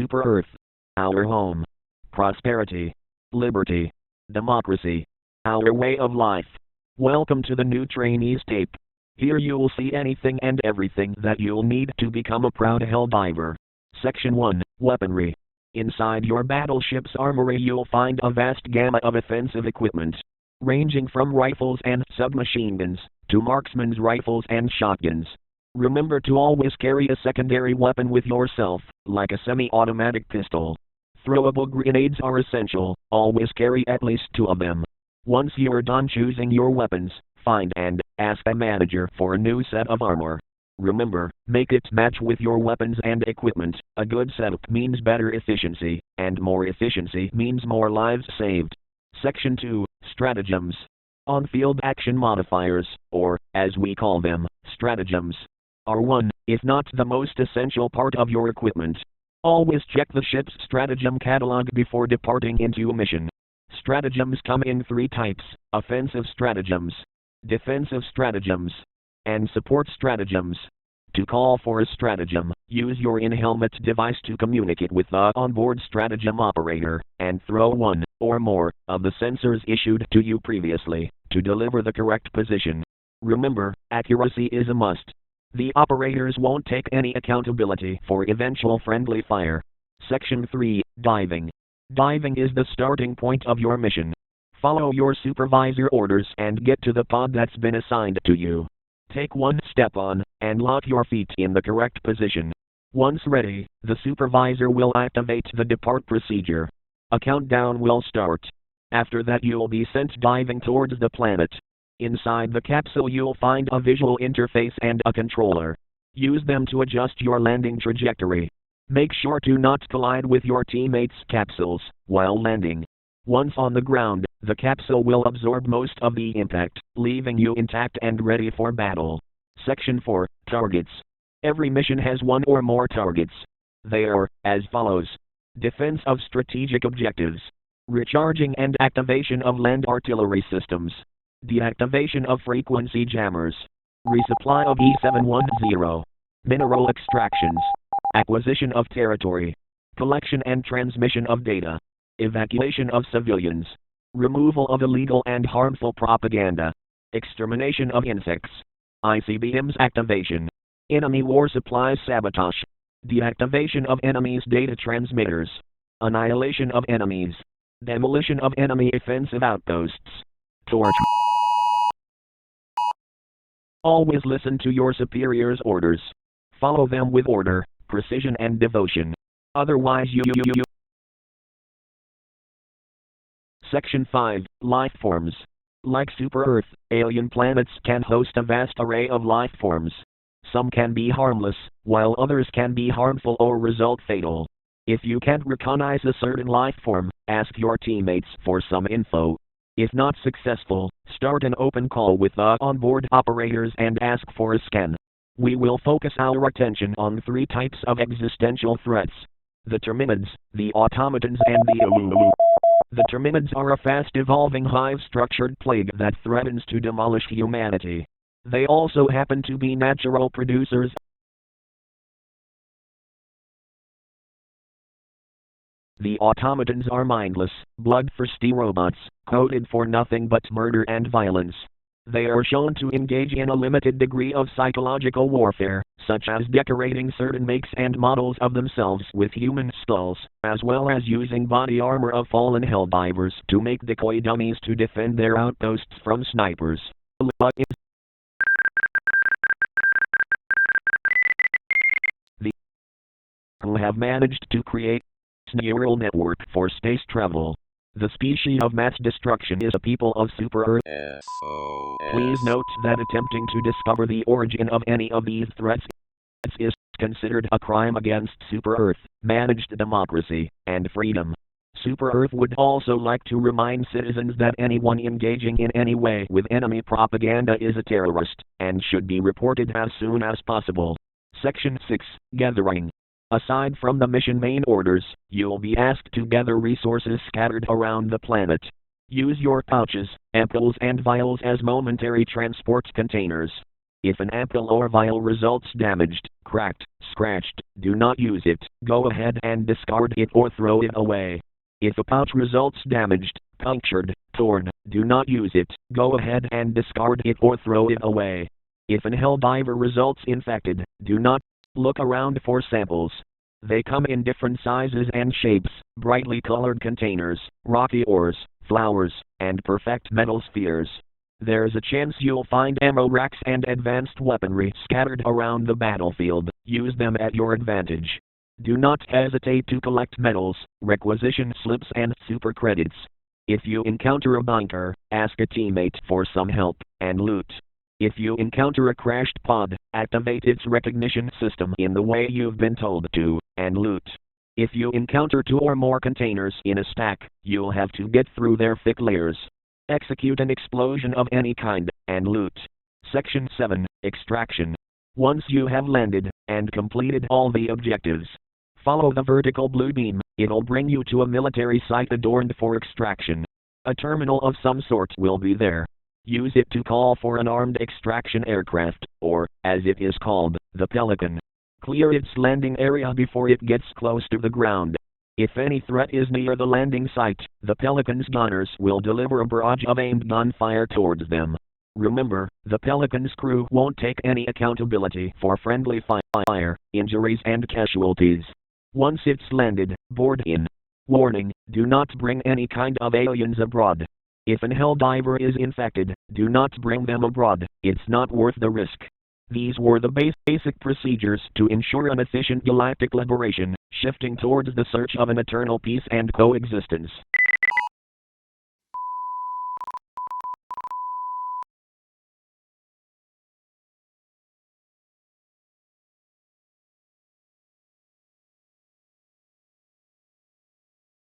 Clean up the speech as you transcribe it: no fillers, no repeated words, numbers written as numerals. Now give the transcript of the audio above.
Super Earth, our home, prosperity, liberty, democracy, our way of life. Welcome to the new trainees tape. Here you'll see anything and everything that you'll need to become a proud Helldiver. Section 1, Weaponry. Inside your battleship's armory you'll find a vast gamma of offensive equipment, ranging from rifles and submachine guns to marksman's rifles and shotguns. Remember to always carry a secondary weapon with yourself, like a semi-automatic pistol. Throwable grenades are essential, always carry at least 2 of them. Once you're done choosing your weapons, find and ask a manager for a new set of armor. Remember, make it match with your weapons and equipment. A good setup means better efficiency, and more efficiency means more lives saved. Section 2, Stratagems. On-field action modifiers, or, as we call them, stratagems, are one, if not the most essential part of your equipment. Always check the ship's stratagem catalog before departing into a mission. Stratagems come in 3 types: offensive stratagems, defensive stratagems, and support stratagems. To call for a stratagem, use your in-helmet device to communicate with the onboard stratagem operator, and throw one or more of the sensors issued to you previously to deliver the correct position. Remember, accuracy is a must. The operators won't take any accountability for eventual friendly fire. Section 3, Diving. Diving is the starting point of your mission. Follow your supervisor orders and get to the pod that's been assigned to you. Take 1 step on, and lock your feet in the correct position. Once ready, the supervisor will activate the depart procedure. A countdown will start. After that you'll be sent diving towards the planet. Inside the capsule you'll find a visual interface and a controller. Use them to adjust your landing trajectory. Make sure to not collide with your teammates' capsules while landing. Once on the ground, the capsule will absorb most of the impact, leaving you intact and ready for battle. Section 4, Targets. Every mission has 1 or more targets. They are, as follows: defense of strategic objectives, recharging and activation of land artillery systems, deactivation of frequency jammers, resupply of 𝐓𝐚𝐩𝐿, mineral extractions, acquisition of territory, collection and transmission of data, evacuation of civilians, removal of illegal and harmful propaganda, extermination of insects, ICBMs activation, enemy war supplies sabotage, deactivation of enemies' data transmitters, annihilation of enemies, demolition of enemy offensive outposts, torch. Always listen to your superior's orders. Follow them with order, precision and devotion. Otherwise you. Section 5, Life Forms. Like Super Earth, alien planets can host a vast array of life forms. Some can be harmless, while others can be harmful or result fatal. If you can't recognize a certain life form, ask your teammates for some info. If not successful, start an open call with the onboard operators and ask for a scan. We will focus our attention on 3 types of existential threats: the Terminids, the automatons and the 𝗓𝐿. The Terminids are a fast-evolving hive-structured plague that threatens to demolish humanity. They also happen to be natural producers. The automatons are mindless, bloodthirsty robots, coded for nothing but murder and violence. They are shown to engage in a limited degree of psychological warfare, such as decorating certain makes and models of themselves with human skulls, as well as using body armor of fallen Helldivers to make decoy dummies to defend their outposts from snipers. Who have managed to create a neural network for space travel. The species of mass destruction is a people of Super Earth. Please note that attempting to discover the origin of any of these threats is considered a crime against Super Earth, managed democracy, and freedom. Super Earth would also like to remind citizens that anyone engaging in any way with enemy propaganda is a terrorist, and should be reported as soon as possible. Section 6, Gathering. Aside from the mission main orders, you'll be asked to gather resources scattered around the planet. Use your pouches, ampoules and vials as momentary transport containers. If an ampoule or vial results damaged, cracked, scratched, do not use it, go ahead and discard it or throw it away. If a pouch results damaged, punctured, torn, do not use it, go ahead and discard it or throw it away. If an Helldiver results infected, do not look around for samples. They come in different sizes and shapes, brightly colored containers, rocky ores, flowers, and perfect metal spheres. There's a chance you'll find ammo racks and advanced weaponry scattered around the battlefield. Use them at your advantage. Do not hesitate to collect medals, requisition slips and super credits. If you encounter a bunker, ask a teammate for some help, and loot. If you encounter a crashed pod, activate its recognition system in the way you've been told to, and loot. If you encounter 2 or more containers in a stack, you'll have to get through their thick layers. Execute an explosion of any kind, and loot. Section 7, Extraction. Once you have landed, and completed all the objectives, follow the vertical blue beam. It'll bring you to a military site adorned for extraction. A terminal of some sort will be there. Use it to call for an armed extraction aircraft, or, as it is called, the Pelican. Clear its landing area before it gets close to the ground. If any threat is near the landing site, the Pelican's gunners will deliver a barrage of aimed gunfire towards them. Remember, the Pelican's crew won't take any accountability for friendly fire, injuries and casualties. Once it's landed, board in. Warning, do not bring any kind of aliens abroad. If an Helldiver is infected, do not bring them abroad, it's not worth the risk. These were the basic procedures to ensure an efficient galactic liberation, shifting towards the search of an eternal peace and coexistence.